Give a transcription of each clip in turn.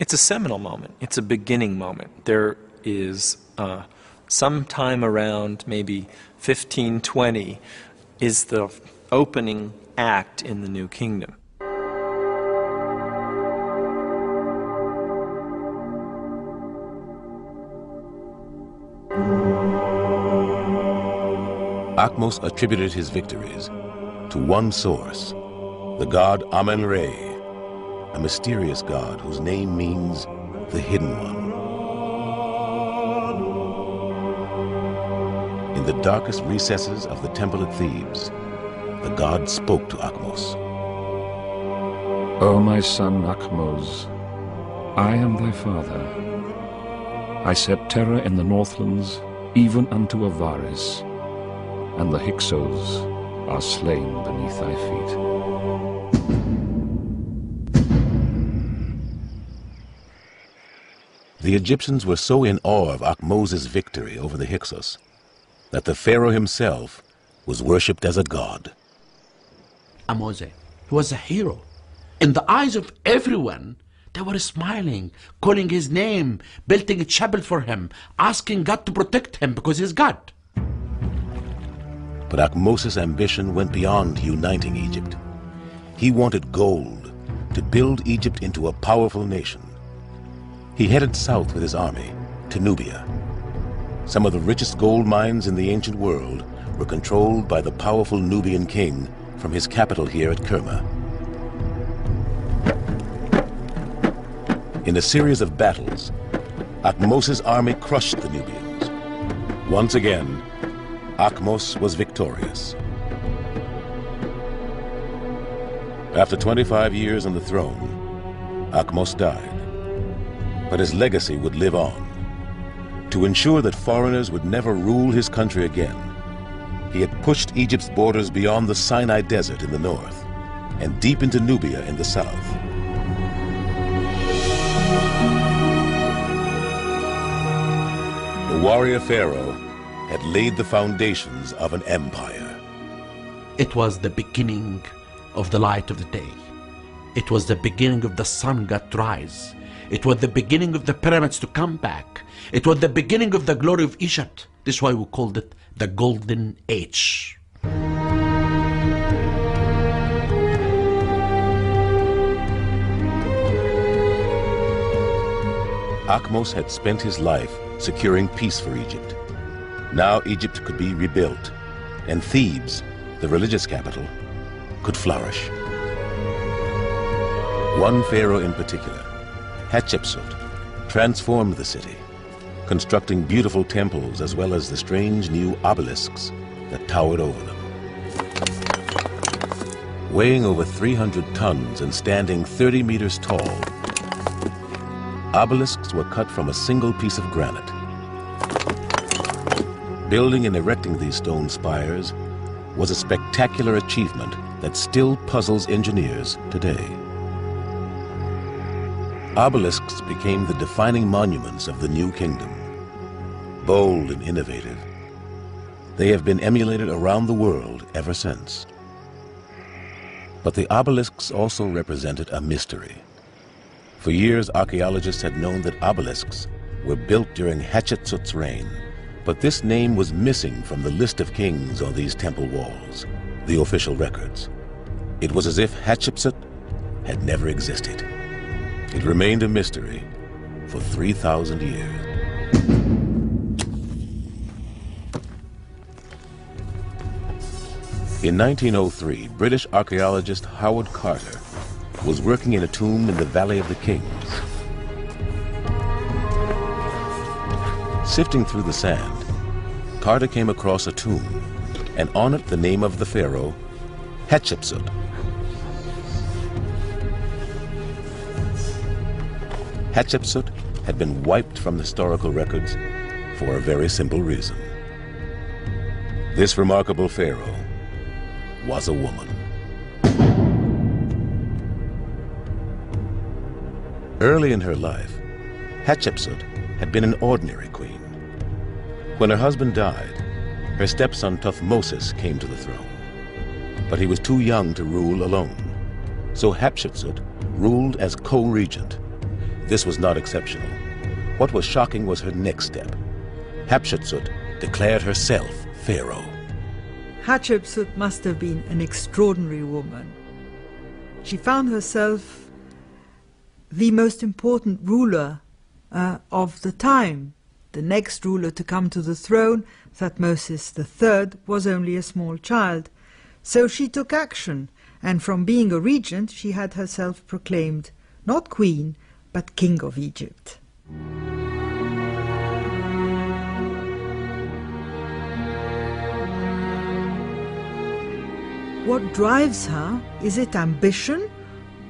It's a seminal moment. It's a beginning moment. There is sometime around maybe 1520 is the opening act in the New Kingdom. Thutmose attributed his victories to one source, the god Amen-Re, a mysterious god whose name means the Hidden One. In the darkest recesses of the temple at Thebes, the god spoke to Thutmose. O my son Thutmose, I am thy father. I set terror in the northlands, even unto Avaris, and the Hyksos are slain beneath thy feet. The Egyptians were so in awe of Thutmose's victory over the Hyksos that the Pharaoh himself was worshipped as a god. Thutmose, he was a hero. In the eyes of everyone, they were smiling, calling his name, building a chapel for him, asking God to protect him because he's God. But Thutmose's ambition went beyond uniting Egypt. He wanted gold to build Egypt into a powerful nation. He headed south with his army to Nubia. Some of the richest gold mines in the ancient world were controlled by the powerful Nubian king from his capital here at Kerma. In a series of battles, Thutmose's army crushed the Nubians. Once again, Thutmose was victorious. After 25 years on the throne, Thutmose died. But his legacy would live on. To ensure that foreigners would never rule his country again, he had pushed Egypt's borders beyond the Sinai Desert in the north and deep into Nubia in the south. The warrior Pharaoh had laid the foundations of an empire. It was the beginning of the light of the day. It was the beginning of the sun got to rise. It was the beginning of the pyramids to come back. It was the beginning of the glory of Egypt. This is why we called it the Golden Age. Thutmose had spent his life securing peace for Egypt. Now Egypt could be rebuilt, and Thebes, the religious capital, could flourish. One pharaoh in particular, Hatshepsut, transformed the city, constructing beautiful temples as well as the strange new obelisks that towered over them. Weighing over 300 tons and standing 30 meters tall, obelisks were cut from a single piece of granite. Building and erecting these stone spires was a spectacular achievement that still puzzles engineers today. Obelisks became the defining monuments of the New Kingdom. Bold and innovative, they have been emulated around the world ever since. But the obelisks also represented a mystery. For years, archaeologists had known that obelisks were built during Hatshepsut's reign, but this name was missing from the list of kings on these temple walls, the official records. It was as if Hatshepsut had never existed. It remained a mystery for 3,000 years. In 1903, British archaeologist Howard Carter was working in a tomb in the Valley of the Kings. Sifting through the sand, Carter came across a tomb, and on it the name of the pharaoh, Hatshepsut. Hatshepsut had been wiped from historical records for a very simple reason. This remarkable pharaoh was a woman. Early in her life, Hatshepsut had been an ordinary queen. When her husband died, her stepson Thutmose came to the throne. But he was too young to rule alone, so Hatshepsut ruled as co-regent. this was not exceptional. What was shocking was her next step. Hatshepsut declared herself Pharaoh. Hatshepsut must have been an extraordinary woman. She found herself the most important ruler of the time. The next ruler to come to the throne, Thutmose III, was only a small child. So she took action, and from being a regent, she had herself proclaimed not queen, but king of Egypt. What drives her? Is it ambition,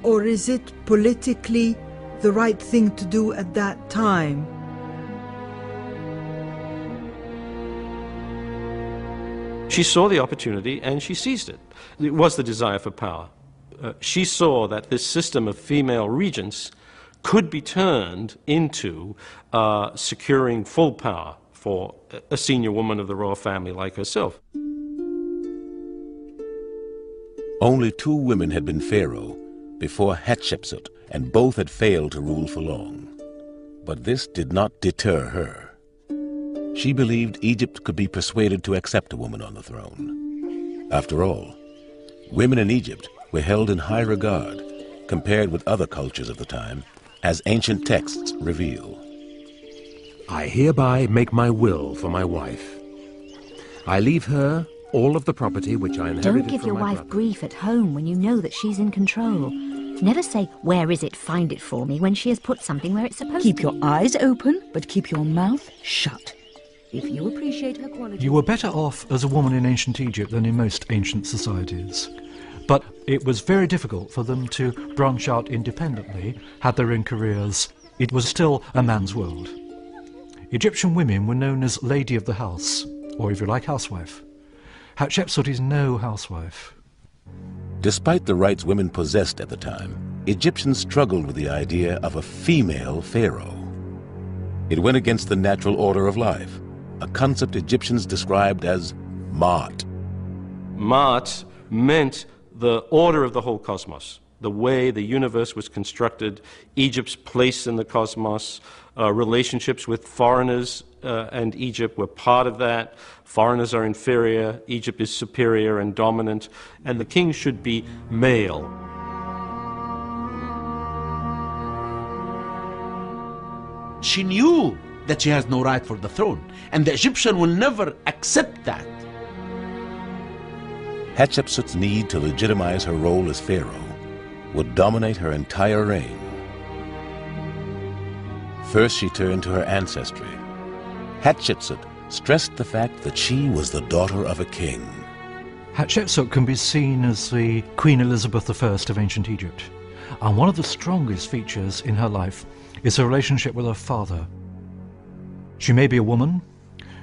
or is it politically the right thing to do at that time? She saw the opportunity and she seized it. It was the desire for power. She saw that this system of female regents could be turned into securing full power for a senior woman of the royal family like herself. Only 2 women had been pharaoh before Hatshepsut, and both had failed to rule for long. But this did not deter her. She believed Egypt could be persuaded to accept a woman on the throne. After all, women in Egypt were held in high regard compared with other cultures of the time, as ancient texts reveal. I hereby make my will for my wife. I leave her all of the property which I inherited from my brother. Don't give your wife grief at home when you know that she's in control. Never say, "Where is it? Find it for me," when she has put something where it's supposed to. Keep your eyes open, but keep your mouth shut. If you appreciate her quality... You were better off as a woman in ancient Egypt than in most ancient societies. But it was very difficult for them to branch out independently, have their own careers. It was still a man's world. Egyptian women were known as lady of the house, or if you like, housewife. Hatshepsut is no housewife. Despite the rights women possessed at the time, Egyptians struggled with the idea of a female pharaoh. It went against the natural order of life, a concept Egyptians described as Ma'at. Ma'at meant the order of the whole cosmos, the way the universe was constructed, Egypt's place in the cosmos, relationships with foreigners and Egypt were part of that. Foreigners are inferior, Egypt is superior and dominant, and the king should be male. She knew that she has no right for the throne, and the Egyptian will never accept that. Hatshepsut's need to legitimize her role as pharaoh would dominate her entire reign. First, she turned to her ancestry. Hatshepsut stressed the fact that she was the daughter of a king. Hatshepsut can be seen as the Queen Elizabeth I of ancient Egypt, and one of the strongest features in her life is her relationship with her father. She may be a woman,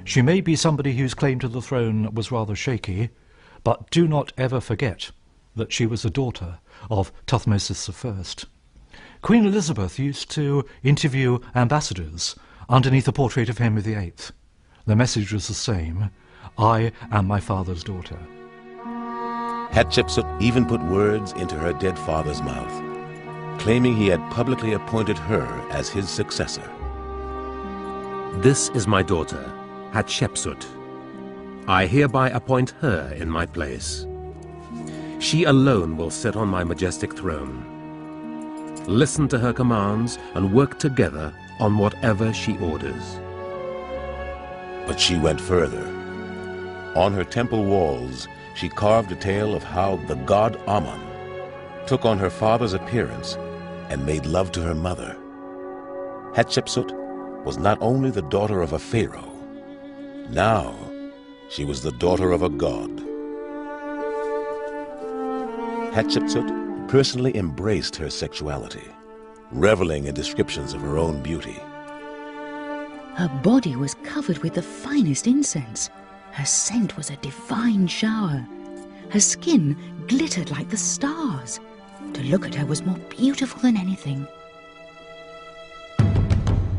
she may be somebody whose claim to the throne was rather shaky, but do not ever forget that she was the daughter of Thutmose I. Queen Elizabeth used to interview ambassadors underneath a portrait of Henry VIII. The message was the same: I am my father's daughter. Hatshepsut even put words into her dead father's mouth, claiming he had publicly appointed her as his successor. This is my daughter, Hatshepsut. I hereby appoint her in my place. She alone will sit on my majestic throne. Listen to her commands and work together on whatever she orders. But she went further. On her temple walls, she carved a tale of how the god Amun took on her father's appearance and made love to her mother. Hatshepsut was not only the daughter of a pharaoh, now she was the daughter of a god. Hatshepsut personally embraced her sexuality, reveling in descriptions of her own beauty. Her body was covered with the finest incense. Her scent was a divine shower. Her skin glittered like the stars. To look at her was more beautiful than anything.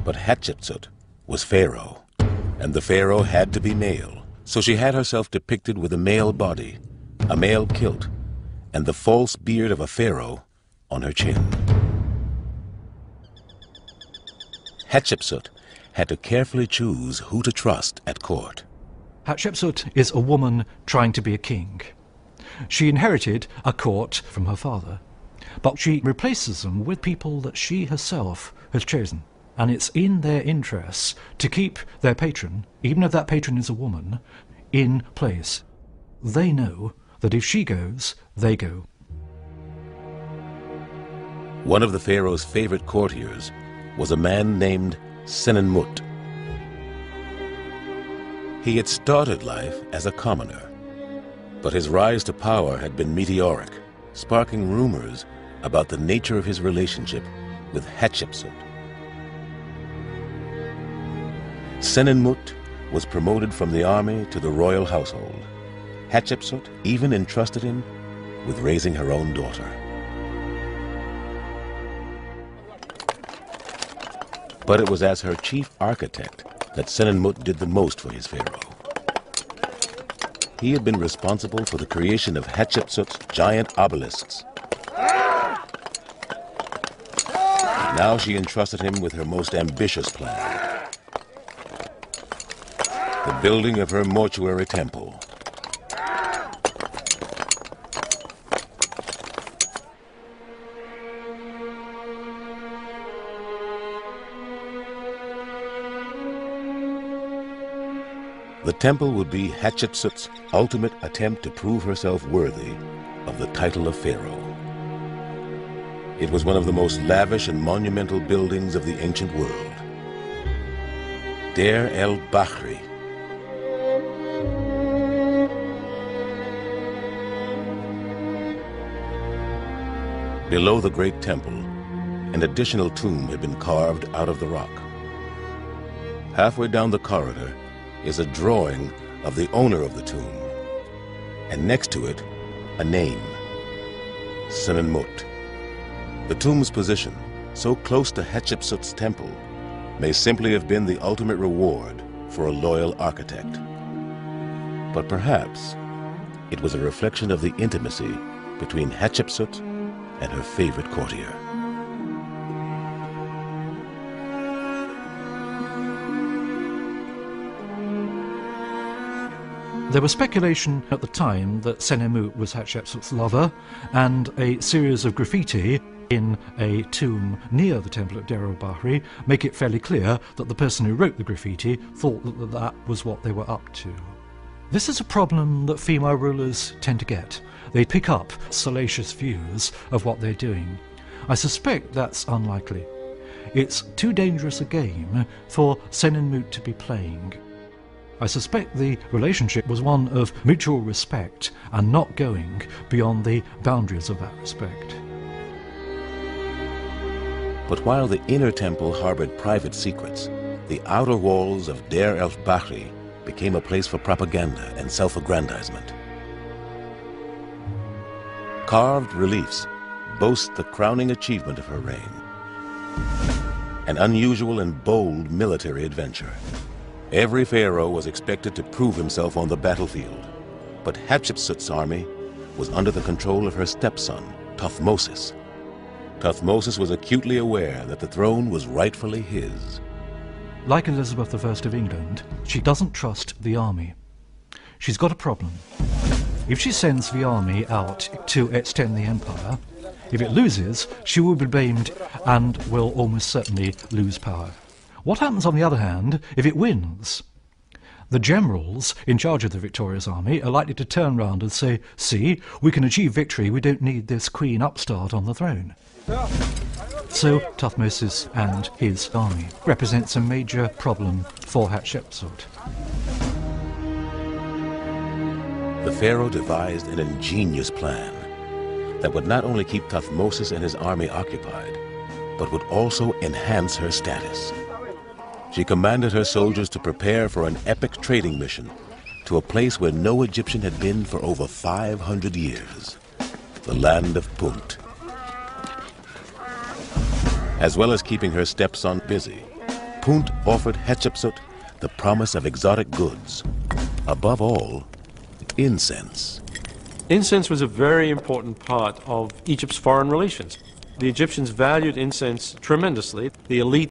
But Hatshepsut was pharaoh, and the pharaoh had to be male, so she had herself depicted with a male body, a male kilt, and the false beard of a pharaoh on her chin. Hatshepsut had to carefully choose who to trust at court. Hatshepsut is a woman trying to be a king. She inherited a court from her father, but she replaces them with people that she herself has chosen. And it's in their interests to keep their patron, even if that patron is a woman, in place. They know that if she goes, they go. One of the pharaoh's favorite courtiers was a man named Senenmut. He had started life as a commoner, but his rise to power had been meteoric, sparking rumors about the nature of his relationship with Hatshepsut. Senenmut was promoted from the army to the royal household. Hatshepsut even entrusted him with raising her own daughter. But it was as her chief architect that Senenmut did the most for his pharaoh. He had been responsible for the creation of Hatshepsut's giant obelisks. Now she entrusted him with her most ambitious plan: the building of her mortuary temple. The temple would be Hatshepsut's ultimate attempt to prove herself worthy of the title of Pharaoh. It was one of the most lavish and monumental buildings of the ancient world. Deir el-Bahri. Below the great temple, an additional tomb had been carved out of the rock. Halfway down the corridor is a drawing of the owner of the tomb, and next to it, a name, Senenmut. The tomb's position, so close to Hatshepsut's temple, may simply have been the ultimate reward for a loyal architect. But perhaps it was a reflection of the intimacy between Hatshepsut and her favorite courtier. There was speculation at the time that Senenmut was Hatshepsut's lover, and a series of graffiti in a tomb near the temple at Deir el-Bahri make it fairly clear that the person who wrote the graffiti thought that that was what they were up to. This is a problem that female rulers tend to get. They pick up salacious views of what they're doing. I suspect that's unlikely. It's too dangerous a game for Senenmut to be playing. I suspect the relationship was one of mutual respect and not going beyond the boundaries of that respect. But while the inner temple harbored private secrets, the outer walls of Deir el-Bahri became a place for propaganda and self-aggrandizement. Carved reliefs boast the crowning achievement of her reign: an unusual and bold military adventure. Every pharaoh was expected to prove himself on the battlefield, but Hatshepsut's army was under the control of her stepson, Thutmose. Thutmose was acutely aware that the throne was rightfully his. Like Elizabeth I of England, she doesn't trust the army. She's got a problem. If she sends the army out to extend the empire, if it loses, she will be blamed and will almost certainly lose power. What happens, on the other hand, if it wins? The generals in charge of the victorious army are likely to turn round and say, "See, we can achieve victory, we don't need this queen upstart on the throne." So Thutmose and his army represents a major problem for Hatshepsut. The pharaoh devised an ingenious plan that would not only keep Thutmose and his army occupied, but would also enhance her status. She commanded her soldiers to prepare for an epic trading mission to a place where no Egyptian had been for over 500 years, the land of Punt. As well as keeping her stepson busy, Punt offered Hatshepsut the promise of exotic goods. Above all, incense. Incense was a very important part of Egypt's foreign relations. The Egyptians valued incense tremendously. The elite